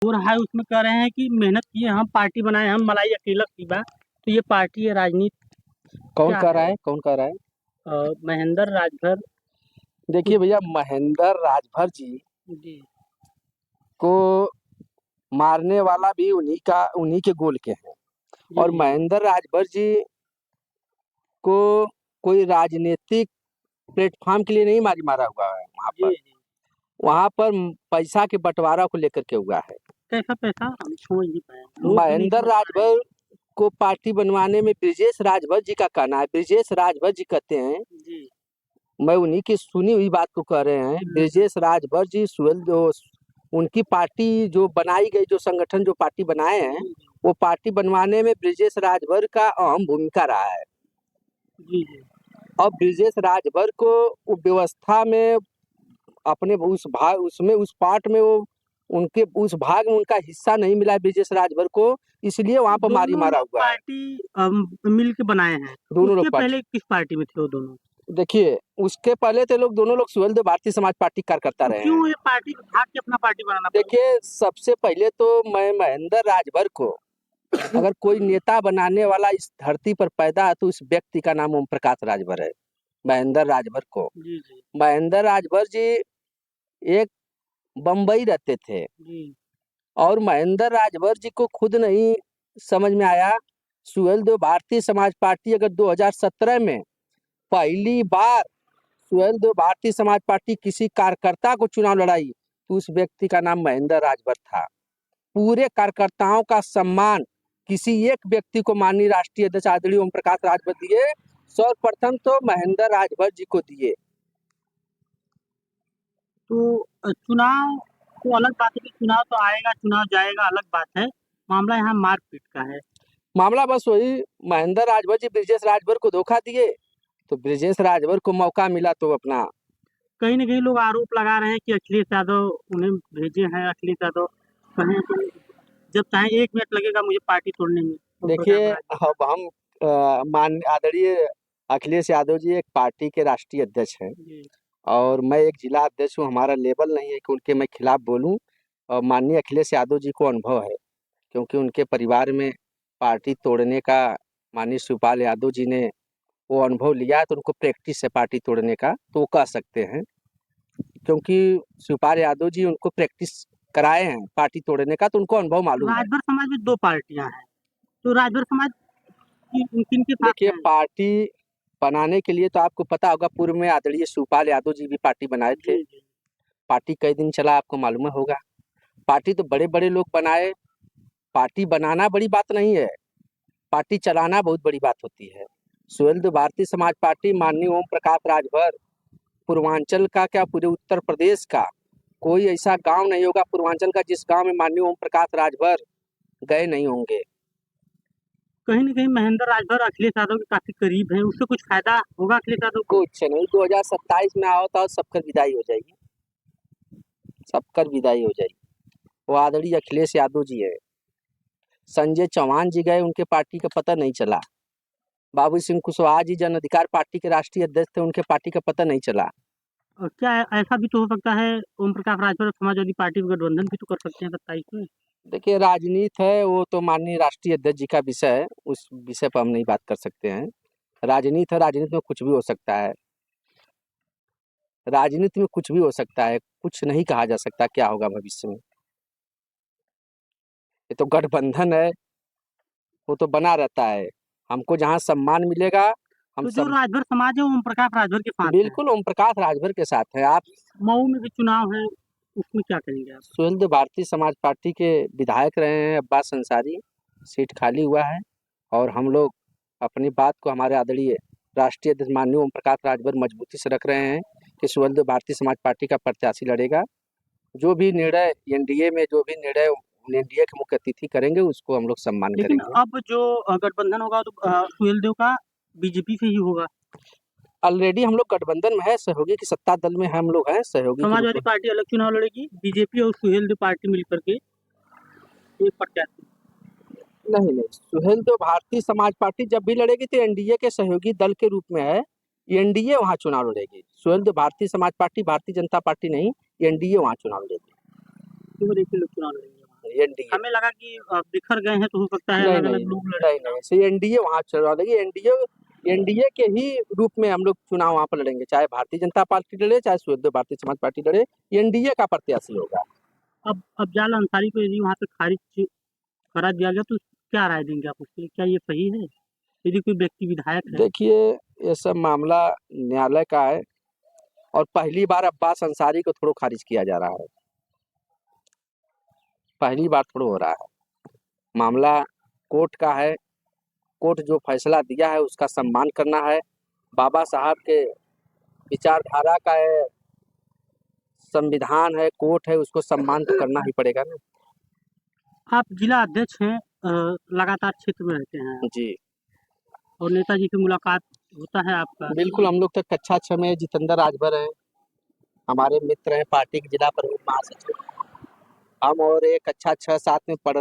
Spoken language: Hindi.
हो रहा है उसमें कह रहे हैं कि मेहनत किए हम पार्टी बनाए हम मलाई अकेला पीबा। तो ये पार्टी है राजनीति कौन क्या कह रहा है? है? कौन कह रहा है? महेंद्र राजभर देखिए कुछ भैया, महेंद्र राजभर जी जी को मारने वाला भी उन्हीं के गोल के हैं। जी और जी महेंद्र राजभर जी को कोई राजनीतिक प्लेटफॉर्म के लिए नहीं मारा हुआ है। वहाँ जी पर जी वहाँ पर पैसा के बंटवारा को लेकर के हुआ है। कैसा पैसा हम समझ नहीं पाए, लोग भी नहीं महेंद्र समझ पा रहे हैं। राजभर को पार्टी बनवाने में ब्रिजेश राजभर जी का कहना है। ब्रिजेश राजभर जी कहते हैं, जी मैं उन्हीं की सुनी हुई बात को कह रहे हैं। ब्रिजेश राजभर जी उनकी पार्टी जो बनाई गई, जो संगठन जो पार्टी बनाए हैं, जी वो पार्टी बनवाने में ब्रिजेश राजभर का अहम भूमिका रहा है। जी जी और ब्रिजेश राजभर को वो व्यवस्था में अपने उस पार्ट में वो उनके उस भाग में उनका हिस्सा नहीं मिला है ब्रिजेश राजभर को, इसलिए वहां पर मारी दोनों मारा लोग हुआ है। पार्टी मिल के बनाए हैं। दोनों लोग उसके पार्टी, पहले किस पार्टी में थे वो दोनों? देखिए उसके पहले तो दोनों लोग सुहेलदेव भारतीय समाज पार्टी कार्यकर्ता तो रहे हैं। क्यों ये पार्टी भाग के अपना पार्टी बनाना पड़ा? देखिए, सबसे पहले तो मैं महेंद्र राजभर को अगर कोई नेता बनाने वाला इस धरती पर पैदा है तो उस व्यक्ति का नाम ओम प्रकाश राजभर है। महेंद्र राजभर को, जी जी महेंद्र राजभर जी एक बम्बई रहते थे। जी और महेंद्र राजभर जी को खुद नहीं समझ में आया, सुहेलदेव भारतीय समाज पार्टी अगर 2017 में पहली बार सुहेलदेव भारतीय समाज पार्टी किसी कार्यकर्ता को चुनाव लड़ाई तो उस व्यक्ति का नाम महेंद्र राजभर था। पूरे कार्यकर्ताओं का सम्मान किसी एक व्यक्ति को माननीय राष्ट्रीय अध्यक्ष आदरणीय ओम प्रकाश राजभर दिए। सर्वप्रथम तो महेंद्र राजभर जी को दिए। तो चुनाव तो अलग बात है कि चुनाव तो आएगा चुनाव जाएगा, अलग बात है। मामला यहाँ मारपीट का है। मामला बस वही, महेंद्र राजभर जी ब्रिजेश राजभर को धोखा दिए, तो ब्रिजेश राजभर को मौका मिला तो अपना कहीं न कहीं लोग आरोप लगा रहे हैं कि अखिलेश यादव उन्हें भेजे हैं। अखिलेश यादव कहें कि जब चाहे 1 मिनट लगेगा मुझे पार्टी तोड़ने में। ओम प्रकाश देखिए, राजभर। अब हम मान आदरणीय अखिलेश यादव जी एक पार्टी के राष्ट्रीय अध्यक्ष हैं जी, और मैं एक जिला अध्यक्ष हूँ। हमारा लेवल नहीं है कि उनके मैं खिलाफ बोलूँ। और माननीय अखिलेश यादव जी को अनुभव है, क्योंकि उनके परिवार में पार्टी तोड़ने का माननीय शिवपाल यादव जी ने वो अनुभव लिया है, तो उनको प्रैक्टिस है पार्टी तोड़ने का, तो वो कह सकते हैं। क्योंकि शिवपाल यादव जी उनको प्रैक्टिस कराए हैं पार्टी तोड़ने का, तो उनको अनुभव मालूम है। राजभर समाज में 2 पार्टियाँ हैं, तो राजभर समाज किन-किन के साथ देखिए, है? पार्टी बनाने के लिए तो आपको पता होगा, पूर्व में आदरणीय शिवपाल यादव जी भी पार्टी बनाए थे। जी, जी। पार्टी कई दिन चला आपको मालूम होगा। पार्टी तो बड़े-बड़े लोग बनाए, पार्टी बनाना बड़ी बात नहीं है, पार्टी चलाना बहुत बड़ी बात होती है। सुहेलदेव भारतीय समाज पार्टी माननीय ओम प्रकाश राजभर, पूर्वांचल का क्या पूरे उत्तर प्रदेश का कोई ऐसा गांव नहीं होगा पूर्वांचल का जिस गांव में माननीय ओम प्रकाश राजभर गए नहीं होंगे। कहीं न कहीं महेंद्र राजभर अखिलेश यादव के काफ़ी करीब हैं, उससे कुछ फ़ायदा होगा अखिलेश यादव को? कुछ नहीं, 2027 में आओ तो सबकर विदाई हो जाएगी, सबकर विदाई हो जाएगी। वो आदरणीय अखिलेश यादव जी है। संजय चौहान जी गए, उनके पार्टी का पता नहीं चला। बाबू सिंह कुशवाहा जी जन अधिकार पार्टी के राष्ट्रीय अध्यक्ष थे, उनके पार्टी का पता नहीं चला। और क्या ऐसा भी तो हो सकता है ओम प्रकाश राजभर और समाजवादी पार्टी में गठबंधन भी तो कर सकते हैं 27 में? देखिए, राजनीति है, वो तो माननीय राष्ट्रीय अध्यक्ष जी का विषय है, उस विषय पर हम नहीं बात कर सकते हैं। राजनीति है, राजनीति में कुछ भी हो सकता है। राजनीति में कुछ भी हो सकता है, कुछ नहीं कहा जा सकता क्या होगा भविष्य में। ये तो गठबंधन है, वो तो बना रहता है। हमको जहाँ सम्मान मिलेगा हम तो जो सब राजभर समाज है वो ओम प्रकाश राजभर के साथ है। बिल्कुल ओम प्रकाश राजभर के साथ है। आप मऊ में भी चुनाव है, उसमें क्या करेंगे आप? सुहेलदेव भारतीय समाज पार्टी के विधायक रहे हैं अब्बास अंसारी, सीट खाली हुआ है और हम लोग अपनी बात को हमारे आदरणीय राष्ट्रीय अध्यक्ष माननीय ओम प्रकाश राजभर मजबूती से रख रहे हैं कि सुहेलदेव भारतीय समाज पार्टी का प्रत्याशी लड़ेगा। जो भी निर्णय एनडीए में जो भी निर्णय एनडीए के मुख्य अतिथि करेंगे उसको हम लोग सम्मान लेकिन करेंगे। अब जो गठबंधन होगा तो सुहेलदेव का बीजेपी से ही होगा। ऑलरेडी हम लोग गठबंधन में है, सहयोगी की सत्ता दल में हम लोग हैं, सहयोगी के रूप समाजवादी में। पार्टी अलग चुनाव लड़ेगी, बीजेपी और सुहेलदेव पार्टी मिलकर के एक प्रत्याशी। नहीं नहीं, सुहेलदेव भारतीय समाज पार्टी जब भी लड़ेगी तो एनडीए के सहयोगी दल के रूप में है। एनडीए वहाँ चुनाव लड़ेगी। सुहेलदेव भारतीय समाज पार्टी भारतीय जनता पार्टी नहीं, एनडीए वहाँ चुनाव लड़ेगी। केवल एक ही लोग चुनाव लड़ेंगे। एनडीए। हमें लगा कि बिखर गए हैं तो हो सकता है नहीं अलग नहीं अलग लोग लड़े। नहीं से एनडीए वहाँ चल रहा, देखिए एनडीए के ही रूप में हम लोग चुनाव वहाँ पर लड़ेंगे, चाहे भारतीय जनता पार्टी लड़े चाहे सुहेलदेव भारतीय समाज पार्टी लड़े, एनडीए का प्रत्याशी होगा। अब जाल अंसारी को यदि वहाँ पे खारिज करा दिया गया तो क्या राय देंगे आप उसके लिए? क्या ये सही है यदि कोई व्यक्ति विधायक है? देखिए ये सब मामला न्यायालय का है और पहली बार अब्बास अंसारी को थोड़ा खारिज किया जा रहा है, पहली बार थोड़ा हो रहा है। मामला कोर्ट का है, कोर्ट जो फैसला दिया है उसका सम्मान करना है, बाबा साहब के विचारधारा का है, संविधान है, कोर्ट है, उसको सम्मान तो करना ही पड़ेगा ना। आप जिला अध्यक्ष हैं, लगातार क्षेत्र में रहते हैं जी और नेताजी से मुलाकात होता है आपका? बिल्कुल, हम लोग तो कक्षा 6 में जितेंद्र राजभर हैं, हमारे मित्र हैं, पार्टी के जिला प्रमुख महासचिव, हम और एक कक्षा 6-7 में पढ़